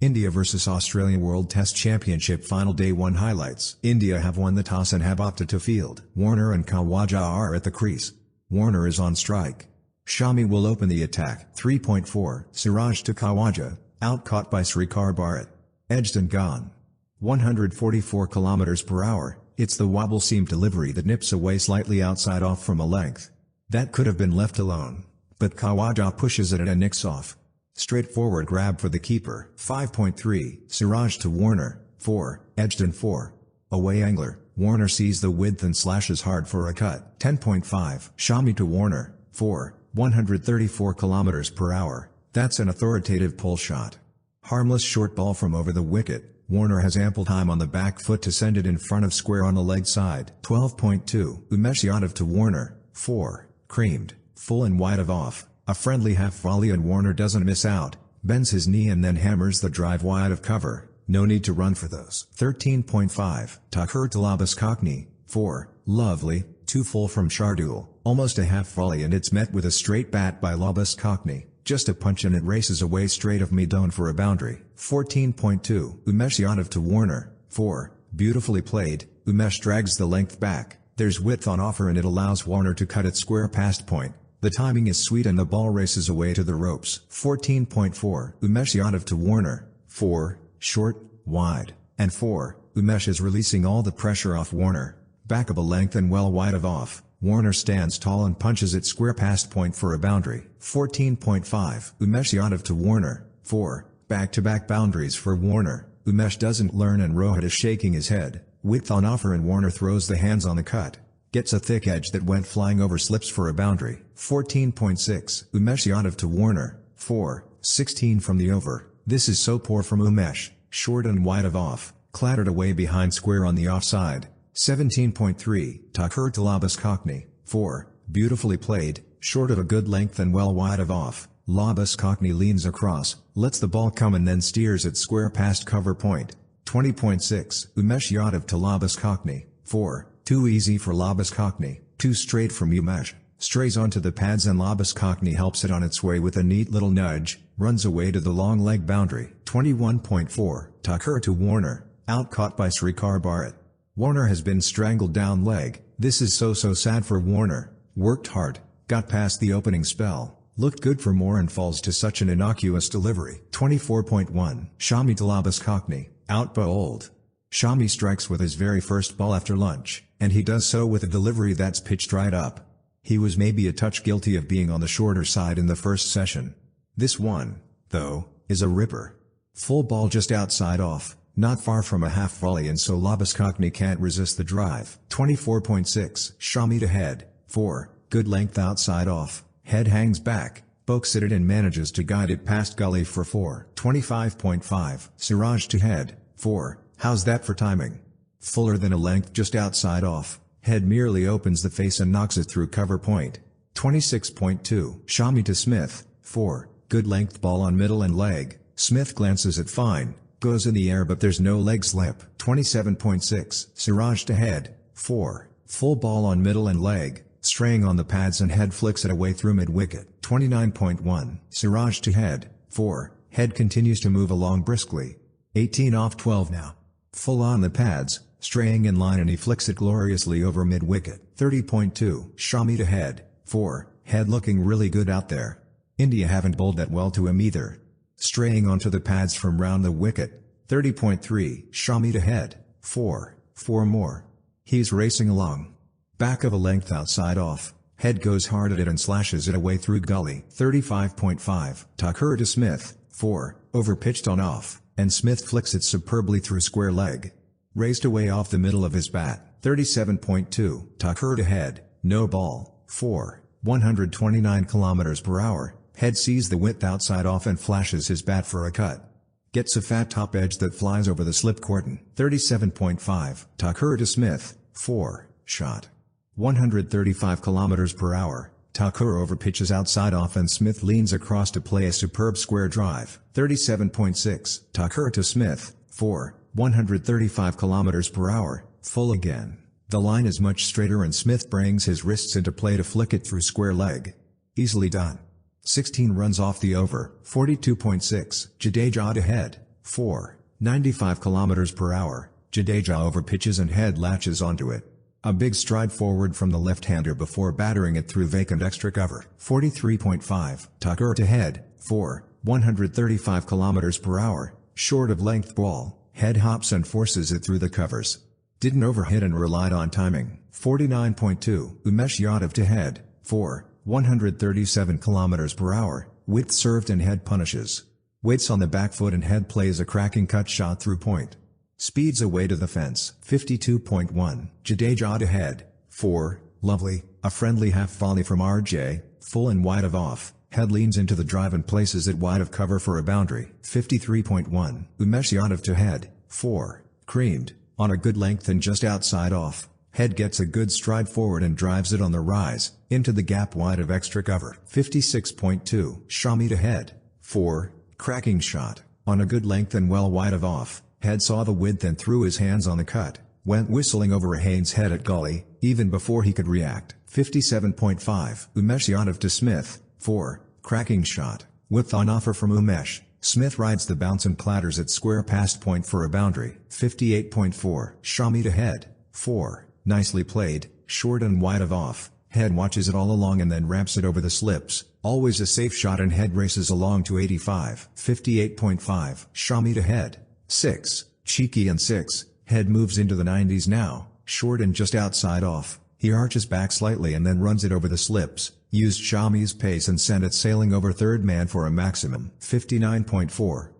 India vs Australia World Test Championship Final Day 1 highlights. India have won the toss and have opted to field. Warner and Khawaja are at the crease. Warner is on strike. Shami will open the attack. 3.4. Siraj to Khawaja, out caught by Srikar Bharat. Edged and gone. 144 km/h, it's the wobble seam delivery that nips away slightly outside off from a length. That could have been left alone, but Khawaja pushes it and nicks off. Straightforward grab for the keeper. 5.3. Siraj to Warner, 4, edged and 4. Away angler, Warner sees the width and slashes hard for a cut. 10.5. Shami to Warner, 4, 134 km/h, that's an authoritative pull shot. Harmless short ball from over the wicket, Warner has ample time on the back foot to send it in front of square on the leg side. 12.2. Umesh Yadav to Warner, 4, creamed, full and wide of off. A friendly half volley and Warner doesn't miss out, bends his knee and then hammers the drive wide of cover. No need to run for those. 13.5. Thakur to Labuschagne, 4, lovely, too full from Shardul, almost a half volley and it's met with a straight bat by Labuschagne, just a punch and it races away straight of mid-on for a boundary. 14.2. Umesh Yadav to Warner, 4, beautifully played, Umesh drags the length back, there's width on offer and it allows Warner to cut it square past point. The timing is sweet and the ball races away to the ropes. 14.4. Umesh Yadav to Warner, 4, short, wide, and 4, Umesh is releasing all the pressure off Warner, back of a length and well wide of off. Warner stands tall and punches it square past point for a boundary. 14.5. Umesh Yadav to Warner, 4, back-to-back boundaries for Warner. Umesh doesn't learn and Rohit is shaking his head, width on offer and Warner throws the hands on the cut. Gets a thick edge that went flying over slips for a boundary. 14.6. Umesh Yadav to Warner, 4, 16 from the over. This is so poor from Umesh, short and wide of off, clattered away behind square on the offside. 17.3. Thakur to Labuschagne, 4, beautifully played, short of a good length and well wide of off. Labuschagne leans across, lets the ball come and then steers it square past cover point. 20.6. Umesh Yadav to Labuschagne, 4, too easy for Labuschagne, too straight from Umesh, strays onto the pads and Labuschagne helps it on its way with a neat little nudge, runs away to the long leg boundary. 21.4. Thakur to Warner, out caught by Srikar Bharat. Warner has been strangled down leg, this is so sad for Warner, worked hard, got past the opening spell, looked good for more and falls to such an innocuous delivery. 24.1. Shami to Labuschagne, out bowled. Shami strikes with his very first ball after lunch, and he does so with a delivery that's pitched right up. He was maybe a touch guilty of being on the shorter side in the first session. This one, though, is a ripper. Full ball just outside off, not far from a half volley and so Labuschagne can't resist the drive. 24.6. Shami to head, 4, good length outside off, head hangs back, pokes at it and manages to guide it past gully for 4. 25.5. Siraj to head, 4, how's that for timing? Fuller than a length just outside off, head merely opens the face and knocks it through cover point. 26.2. Shami to Smith, 4, good length ball on middle and leg, Smith glances it fine, goes in the air but there's no leg slip. 27.6. Siraj to head, 4, full ball on middle and leg, straying on the pads and head flicks it away through mid-wicket. 29.1. Siraj to head, 4, head continues to move along briskly. 18 off 12 now. Full on the pads, straying in line and he flicks it gloriously over mid-wicket. 30.2. Shami to head, 4, head looking really good out there. India haven't bowled that well to him either. Straying onto the pads from round the wicket. 30.3. Shami to head, 4, 4 more. He's racing along. Back of a length outside off, head goes hard at it and slashes it away through gully. 35.5. Thakur to Smith, 4, over pitched on off, and Smith flicks it superbly through square leg. Raced away off the middle of his bat. 37.2. Thakur to head, no ball, 4, 129 km/h. Head sees the width outside off and flashes his bat for a cut. Gets a fat top edge that flies over the slip cordon. 37.5. Thakur to Smith, 4, shot. 135 km/h. Thakur overpitches outside off and Smith leans across to play a superb square drive. 37.6. Thakur to Smith, 4, 135 km/h, full again. The line is much straighter and Smith brings his wrists into play to flick it through square leg. Easily done. 16 runs off the over. 42.6. Jadeja to head, 4, 95 km per hour, Jadeja overpitches and head latches onto it. A big stride forward from the left-hander before battering it through vacant extra cover. 43.5, Tucker to head, 4, 135 km per hour, short of length ball, head hops and forces it through the covers. Didn't overhit and relied on timing. 49.2, Umesh Yadav to head, 4, 137 km per hour, width served and head punishes. Waits on the back foot and head plays a cracking cut shot through point. Speeds away to the fence. 52.1, Jadeja to head, 4, lovely, a friendly half volley from RJ, full and wide of off, head leans into the drive and places it wide of cover for a boundary. 53.1, Umesh Yadav to head, 4, creamed, on a good length and just outside off, head gets a good stride forward and drives it on the rise, into the gap wide of extra cover. 56.2, Shami to head, 4, cracking shot, on a good length and well wide of off, head saw the width and threw his hands on the cut, went whistling over a Haynes head at Kohli, even before he could react. 57.5, Umesh Yadav to Smith, 4, cracking shot, width on offer from Umesh, Smith rides the bounce and clatters it square past point for a boundary. 58.4, Shami to head, 4, nicely played, short and wide of off, head watches it all along and then ramps it over the slips, always a safe shot and head races along to 85. 58.5, Shami to head, 6, cheeky and 6, head moves into the 90s now, short and just outside off, he arches back slightly and then runs it over the slips, used Shami's pace and sent it sailing over third man for a maximum. 59.4,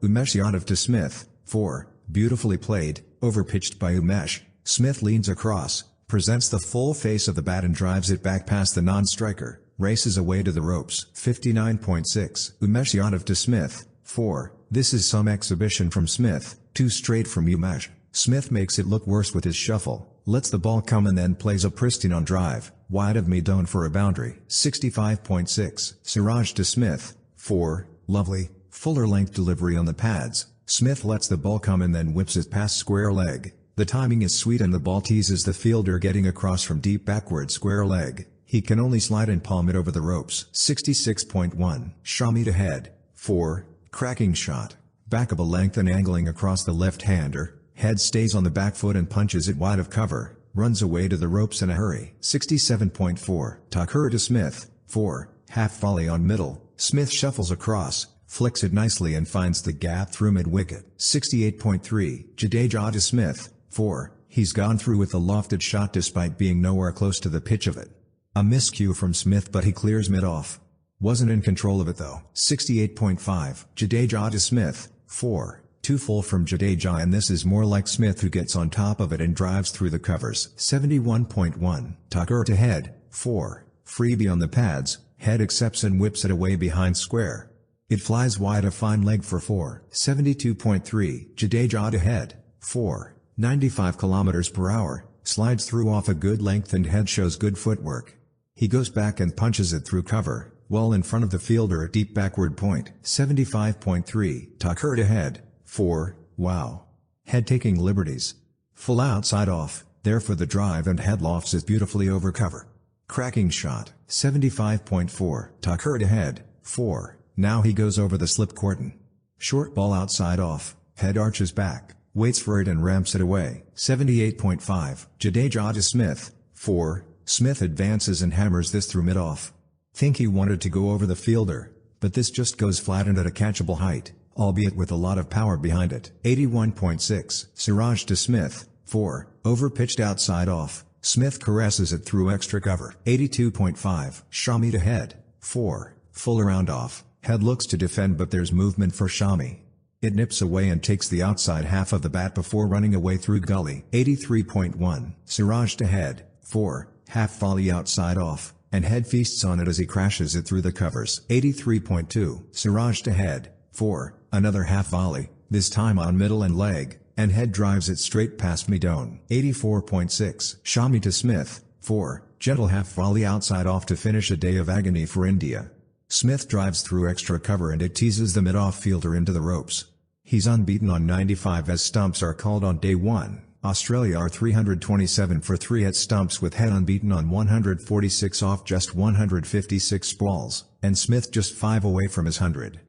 Umesh Yadav to Smith, 4, beautifully played, overpitched by Umesh, Smith leans across, presents the full face of the bat and drives it back past the non-striker, races away to the ropes. 59.6, Umesh Yadav to Smith, 4, this is some exhibition from Smith, 2 straight from Umesh, Smith makes it look worse with his shuffle, lets the ball come and then plays a pristine on drive, wide of Midone for a boundary. 65.6, Siraj to Smith, 4, lovely, fuller length delivery on the pads, Smith lets the ball come and then whips it past square leg, the timing is sweet and the ball teases the fielder getting across from deep backward square leg, he can only slide and palm it over the ropes. 66.1, Shami to head, 4, cracking shot, back of a length and angling across the left-hander, head stays on the back foot and punches it wide of cover, runs away to the ropes in a hurry. 67.4, Tucker to Smith, 4, half volley on middle, Smith shuffles across, flicks it nicely and finds the gap through mid-wicket. 68.3, Jadeja to Smith, 4, he's gone through with the lofted shot despite being nowhere close to the pitch of it. A miscue from Smith but he clears mid-off. Wasn't in control of it though. 68.5, Jadeja to Smith, 4, too full from Jadeja and this is more like Smith who gets on top of it and drives through the covers. 71.1, Tucker to head, 4, freebie on the pads, head accepts and whips it away behind square. It flies wide a fine leg for 4. 72.3, Jadeja to head, 4, 95 km per hour, slides through off a good length and head shows good footwork. He goes back and punches it through cover, well in front of the fielder at deep backward point. 75.3, Tucker to head, 4, wow. Head taking liberties. Full outside off, there for the drive and head lofts it beautifully over cover. Cracking shot. 75.4, Tucker to head, 4, now he goes over the slip cordon. Short ball outside off, head arches back, waits for it and ramps it away. 78.5, Jadeja to Smith, 4, Smith advances and hammers this through mid-off. Think he wanted to go over the fielder, but this just goes flat and at a catchable height, albeit with a lot of power behind it. 81.6, Siraj to Smith, 4, overpitched outside off, Smith caresses it through extra cover. 82.5, Shami to head, 4, full around off, head looks to defend but there's movement for Shami. It nips away and takes the outside half of the bat before running away through gully. 83.1, Siraj to head, 4, half volley outside off, and head feasts on it as he crashes it through the covers. 83.2, Siraj to head, 4, another half volley, this time on middle and leg, and head drives it straight past Midone. 84.6, Shami to Smith, 4, gentle half volley outside off to finish a day of agony for India. Smith drives through extra cover and it teases the mid-off fielder into the ropes. He's unbeaten on 95 as stumps are called on day 1. Australia are 327 for 3 at stumps with head unbeaten on 146 off just 156 balls, and Smith just 5 away from his 100.